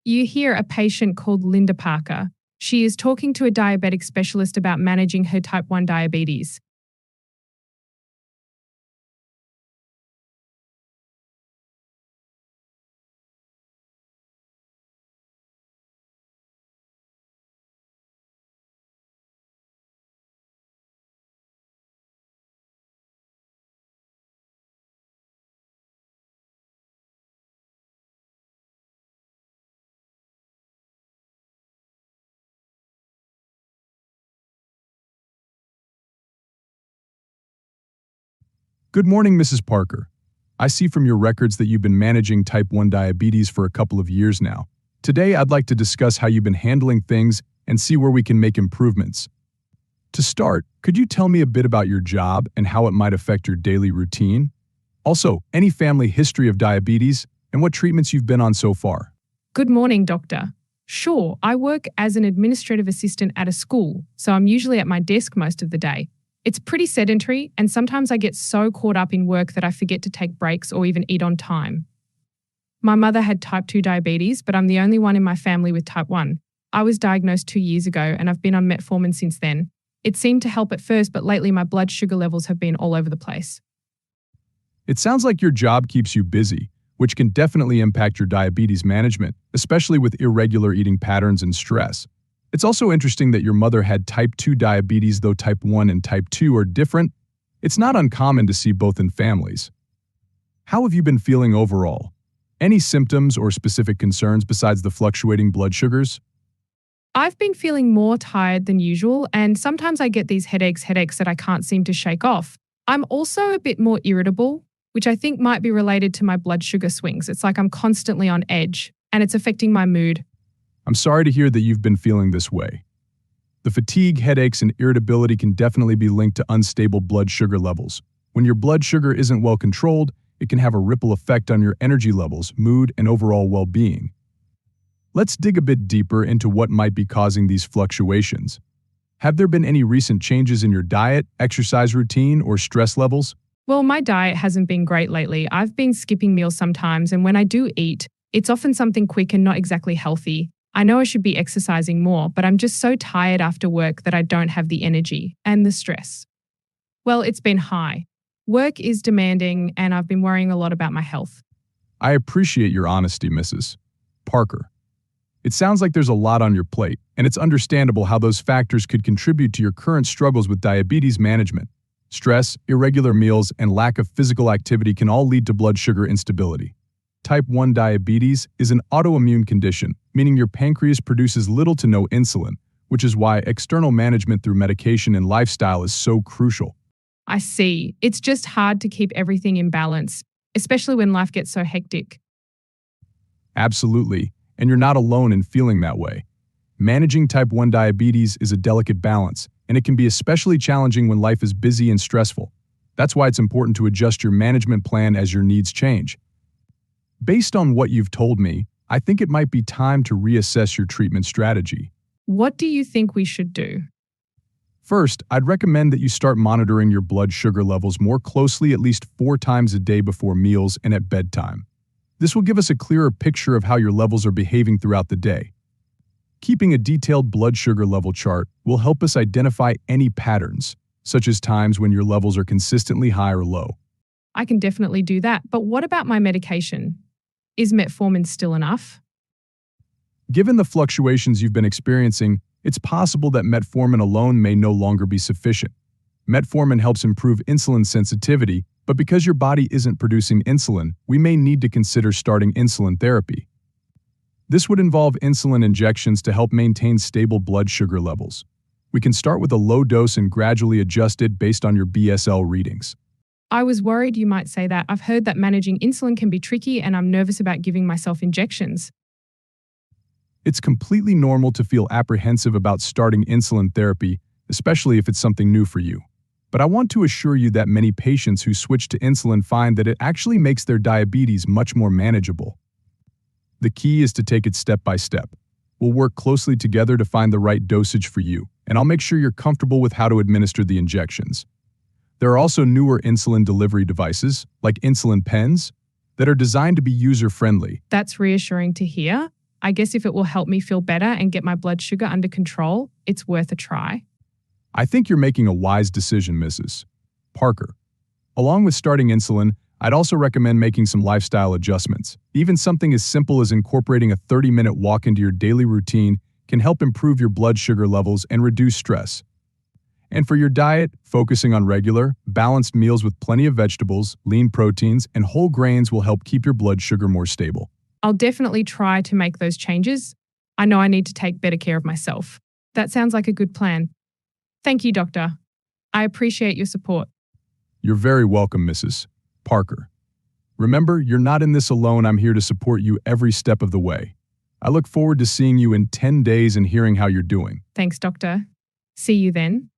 You hear a patient called Linda Parker. She is talking to a diabetic specialist about managing her type 1 diabetes. Good morning, Mrs. Parker. I see from your records that you've been managing type 1 diabetes for a couple of years now. Today, I'd like to discuss how you've been handling things and see where we can make improvements. To start, could you tell me a bit about your job and how it might affect your daily routine? Also, any family history of diabetes and what treatments you've been on so far. Good morning, doctor. Sure, I work as an administrative assistant at a school, so I'm usually at my desk most of the day. It's pretty sedentary, and sometimes I get so caught up in work that I forget to take breaks or even eat on time. My mother had type 2 diabetes, but I'm the only one in my family with type 1. I was diagnosed 2 years ago, and I've been on metformin since then. It seemed to help at first, but lately my blood sugar levels have been all over the place. It sounds like your job keeps you busy, which can definitely impact your diabetes management, especially with irregular eating patterns and stress. It's also interesting that your mother had type 2 diabetes, though type 1 and type 2 are different. It's not uncommon to see both in families. How have you been feeling overall? Any symptoms or specific concerns besides the fluctuating blood sugars? I've been feeling more tired than usual, and sometimes I get these headaches that I can't seem to shake off. I'm also a bit more irritable, which I think might be related to my blood sugar swings. It's like I'm constantly on edge, and it's affecting my mood. I'm sorry to hear that you've been feeling this way. The fatigue, headaches, and irritability can definitely be linked to unstable blood sugar levels. When your blood sugar isn't well controlled, it can have a ripple effect on your energy levels, mood, and overall well-being. Let's dig a bit deeper into what might be causing these fluctuations. Have there been any recent changes in your diet, exercise routine, or stress levels? Well, my diet hasn't been great lately. I've been skipping meals sometimes, and when I do eat, it's often something quick and not exactly healthy. I know I should be exercising more, but I'm just so tired after work that I don't have the energy and the stress. Well, it's been high. Work is demanding, and I've been worrying a lot about my health. I appreciate your honesty, Mrs. Parker. It sounds like there's a lot on your plate, and it's understandable how those factors could contribute to your current struggles with diabetes management. Stress, irregular meals, and lack of physical activity can all lead to blood sugar instability. Type 1 diabetes is an autoimmune condition, meaning your pancreas produces little to no insulin, which is why external management through medication and lifestyle is so crucial. I see. It's just hard to keep everything in balance, especially when life gets so hectic. Absolutely, and you're not alone in feeling that way. Managing type 1 diabetes is a delicate balance, and it can be especially challenging when life is busy and stressful. That's why it's important to adjust your management plan as your needs change. Based on what you've told me, I think it might be time to reassess your treatment strategy. What do you think we should do? First, I'd recommend that you start monitoring your blood sugar levels more closely at least 4 times a day before meals and at bedtime. This will give us a clearer picture of how your levels are behaving throughout the day. Keeping a detailed blood sugar level chart will help us identify any patterns, such as times when your levels are consistently high or low. I can definitely do that, but what about my medication? Is metformin still enough? Given the fluctuations you've been experiencing, it's possible that metformin alone may no longer be sufficient. Metformin helps improve insulin sensitivity, but because your body isn't producing insulin, we may need to consider starting insulin therapy. This would involve insulin injections to help maintain stable blood sugar levels. We can start with a low dose and gradually adjust it based on your BSL readings. I was worried you might say that. I've heard that managing insulin can be tricky, and I'm nervous about giving myself injections. It's completely normal to feel apprehensive about starting insulin therapy, especially if it's something new for you. But I want to assure you that many patients who switch to insulin find that it actually makes their diabetes much more manageable. The key is to take it step by step. We'll work closely together to find the right dosage for you, and I'll make sure you're comfortable with how to administer the injections. There are also newer insulin delivery devices, like insulin pens, that are designed to be user-friendly. That's reassuring to hear. I guess if it will help me feel better and get my blood sugar under control, it's worth a try. I think you're making a wise decision, Mrs. Parker. Along with starting insulin, I'd also recommend making some lifestyle adjustments. Even something as simple as incorporating a 30-minute walk into your daily routine can help improve your blood sugar levels and reduce stress. And for your diet, focusing on regular, balanced meals with plenty of vegetables, lean proteins, and whole grains will help keep your blood sugar more stable. I'll definitely try to make those changes. I know I need to take better care of myself. That sounds like a good plan. Thank you, Doctor. I appreciate your support. You're very welcome, Mrs. Parker. Remember, you're not in this alone. I'm here to support you every step of the way. I look forward to seeing you in 10 days and hearing how you're doing. Thanks, Doctor. See you then.